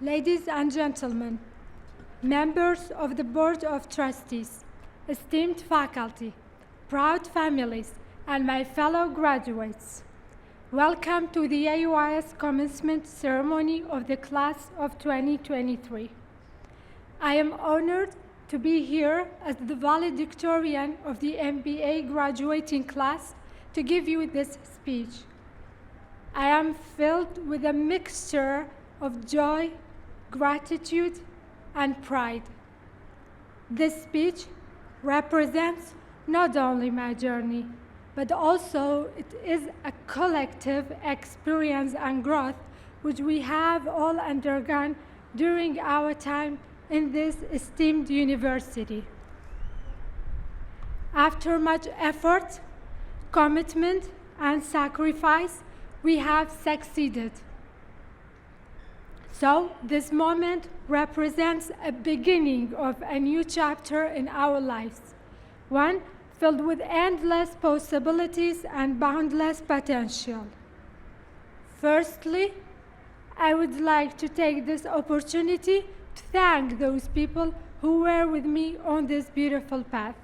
Ladies and gentlemen, members of the Board of Trustees, esteemed faculty, proud families, and my fellow graduates, welcome to the AUIS Commencement Ceremony of the Class of 2023. I am honored to be here as the valedictorian of the MBA graduating class to give you this speech. I am filled with a mixture of joy, gratitude, and pride. This speech represents not only my journey, but also it is a collective experience and growth which we have all undergone during our time in this esteemed university. After much effort, commitment, and sacrifice, we have succeeded. So this moment represents a beginning of a new chapter in our lives, one filled with endless possibilities and boundless potential. Firstly, I would like to take this opportunity to thank those people who were with me on this beautiful path.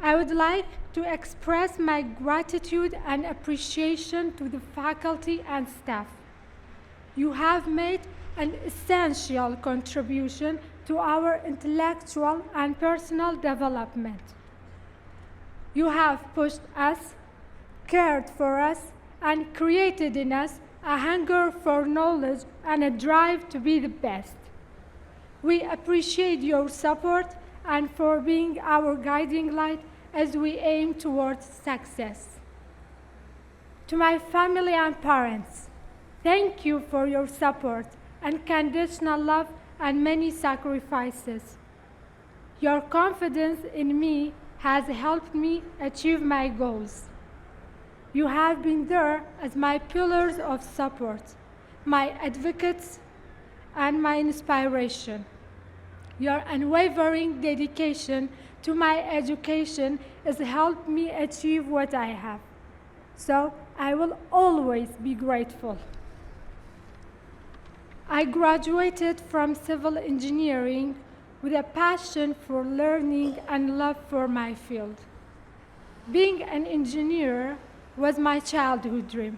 I would like to express my gratitude and appreciation to the faculty and staff. You have made an essential contribution to our intellectual and personal development. You have pushed us, cared for us, and created in us a hunger for knowledge and a drive to be the best. We appreciate your support and for being our guiding light as we aim towards success. To my family and parents, thank you for your support, unconditional love, and many sacrifices. Your confidence in me has helped me achieve my goals. You have been there as my pillars of support, my advocates, and my inspiration. Your unwavering dedication to my education has helped me achieve what I have. So I will always be grateful. I graduated from civil engineering with a passion for learning and love for my field. Being an engineer was my childhood dream,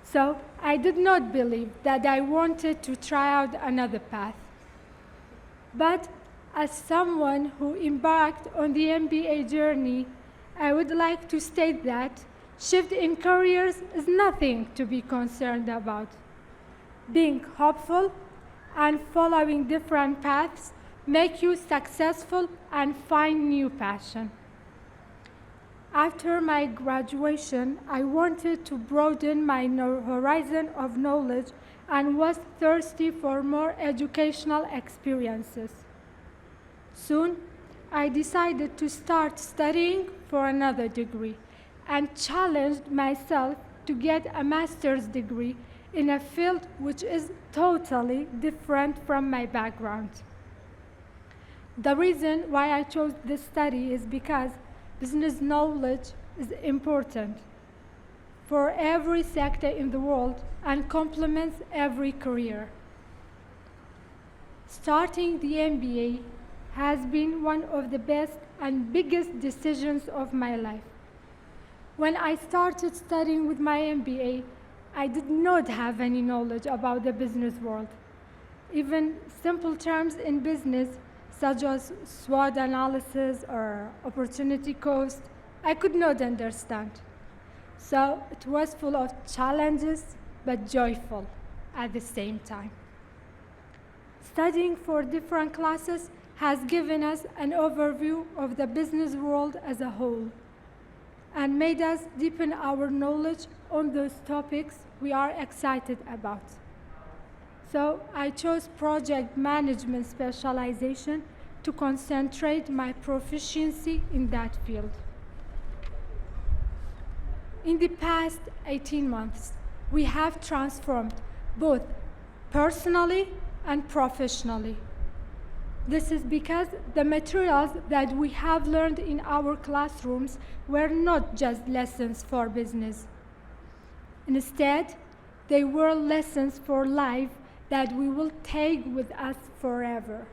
so I did not believe that I wanted to try out another path. But as someone who embarked on the MBA journey, I would like to state that shift in careers is nothing to be concerned about. Being hopeful and following different paths make you successful and find new passion. After my graduation, I wanted to broaden my horizon of knowledge and was thirsty for more educational experiences. Soon, I decided to start studying for another degree and challenged myself to get a master's degree in a field which is totally different from my background. The reason why I chose this study is because business knowledge is important for every sector in the world and complements every career. Starting the MBA has been one of the best and biggest decisions of my life. When I started studying with my MBA, I did not have any knowledge about the business world. Even simple terms in business, such as SWOT analysis or opportunity cost, I could not understand. So it was full of challenges, but joyful at the same time. Studying for different classes has given us an overview of the business world as a whole and made us deepen our knowledge on those topics we are excited about. So I chose project management specialization to concentrate my proficiency in that field. In the past 18 months, we have transformed both personally and professionally. This is because the materials that we have learned in our classrooms were not just lessons for business. Instead, they were lessons for life that we will take with us forever.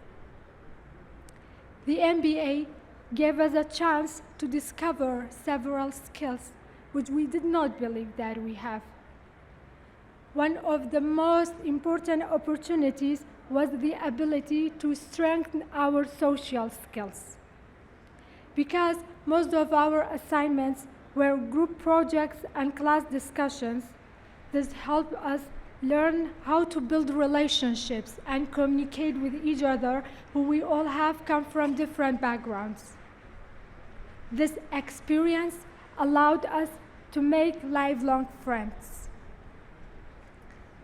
The MBA gave us a chance to discover several skills which we did not believe that we have. One of the most important opportunities was the ability to strengthen our social skills. Because most of our assignments were group projects and class discussions, this helped us learn how to build relationships and communicate with each other, who we all have come from different backgrounds. This experience allowed us to make lifelong friends.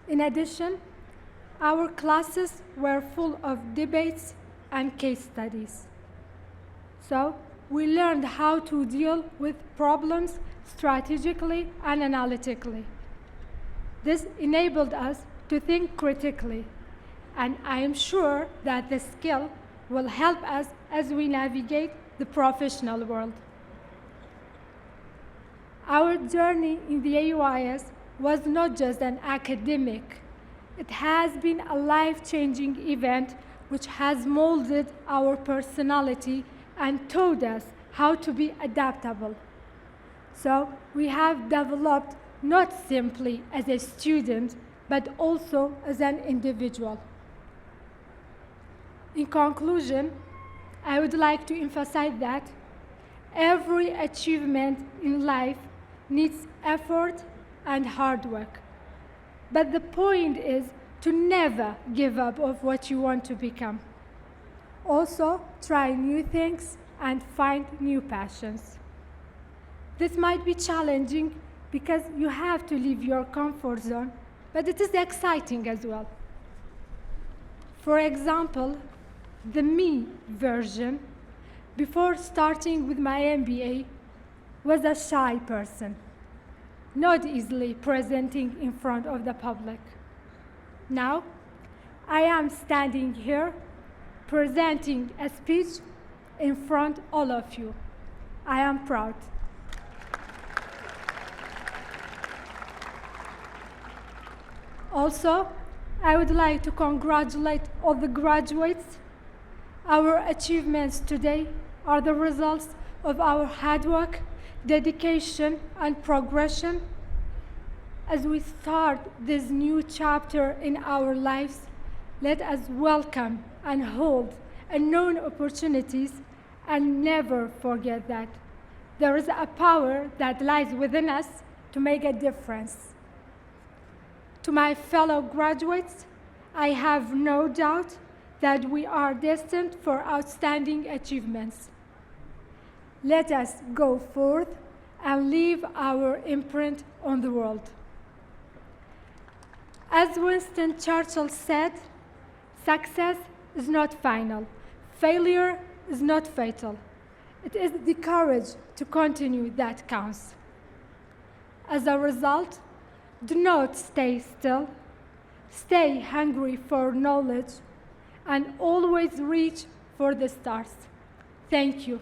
In addition, our classes were full of debates and case studies. So we learned how to deal with problems strategically and analytically. This enabled us to think critically, and I am sure that this skill will help us as we navigate the professional world. Our journey in the AUIS was not just an academic. It has been a life-changing event which has molded our personality and taught us how to be adaptable. So we have developed not simply as a student, but also as an individual. In conclusion, I would like to emphasize that every achievement in life needs effort and hard work. But the point is to never give up of what you want to become. Also, try new things and find new passions. This might be challenging because you have to leave your comfort zone, but it is exciting as well. For example, the me version, before starting with my MBA, was a shy person, not easily presenting in front of the public. Now, I am standing here presenting a speech in front of all of you. I am proud. Also, I would like to congratulate all the graduates. Our achievements today are the results of our hard work, dedication, and progression. As we start this new chapter in our lives, let us welcome and hold unknown opportunities and never forget that there is a power that lies within us to make a difference. To my fellow graduates, I have no doubt that we are destined for outstanding achievements. Let us go forth and leave our imprint on the world. As Winston Churchill said, success is not final. Failure is not fatal. It is the courage to continue that counts. As a result, do not stay still. Stay hungry for knowledge and always reach for the stars. Thank you.